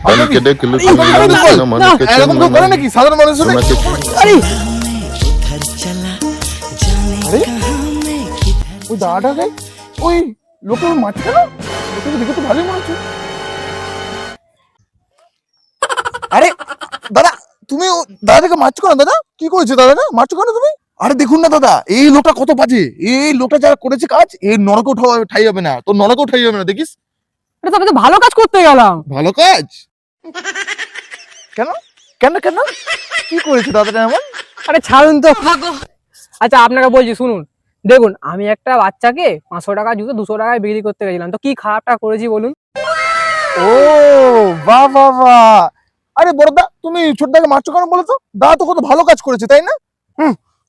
বানকে দেখলে এরকম কেউ করে নাকি সাধারণ মানুষ? আরে আরে ওই দাদাটাকে, ওই লোকের মারছে কেন? লোকের দেখে তো ভালোই মনে হচ্ছে। আরে দাদা, তুমি দাদাটাকে মারছো কেন? দাদা কি করেছে? দাদাটা মারছো কেন তুমি? আরে দেখুন না দাদা, এই লোকটা কত বাজে। এই লোকটা যারা করেছে কাজ, এই নরকে ঠাই হবে না, তোর নরকেও ঠাই হবে না, দেখিস। এটা তো আমি তো ভালো কাজ করতে গেলাম। ভালো কাজ? কেন কেন কেন কি করেছে দাদাটা এমন? আরে ছাড়ুন তো। আচ্ছা আপনাকে বলছি শুনুন, দেখুন আমি একটা বাচ্চাকে 500 টাকা জুতো 200 টাকায় বিক্রি করতে গেছিলাম, তো কি খারাপটা করেছি বলুন? ও বাহ বাহ বাহ। আরে বড়দা, তুমি ছোটদাকে মারছো কেন বলো তো? দাদা তো কত ভালো কাজ করেছে, তাই না?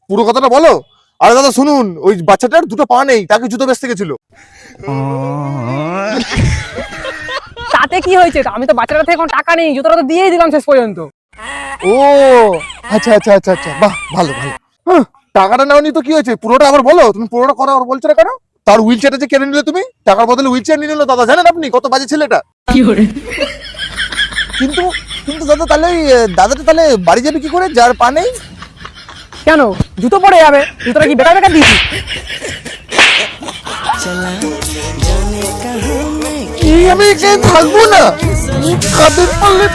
পুরো কথাটা বলো। আরে দাদা শুনুন, ওই বাচ্চাটার দুটো পা নেই, তাকে জুতো বেচতে গেছিল। তাতে কি হয়েছে? আমি তো বাচ্চাটা থেকে কোনো টাকা নেই, জুতোটা তো দিয়েই দিলাম শেষ পর্যন্ত। ও আচ্ছা আচ্ছা আচ্ছা আচ্ছা, বাহ ভালো ভালো। টাকাটা নাওনি তো কি হয়েছে? পুরোটা আবার বলো, তুমি পুরোটা কথা আবার বলছো না কেন? তার হুইল চেয়ারটা যে কেড়ে নিলে তুমি, টাকার বদলে হুইল চেয়ার নিয়ে নিলো দাদা, জানেন আপনি কত বাজে ছেলেটা? কিন্তু কিন্তু দাদা তাহলে দাদাটা তাহলে বাড়ি যাবে কি করে, যার পা নেই? কেন জুতো পরে যাবে? জুতোটা কি বেকার বেকার দিয়েছি? আমি এখানে থাকবো না, কাদের পারলে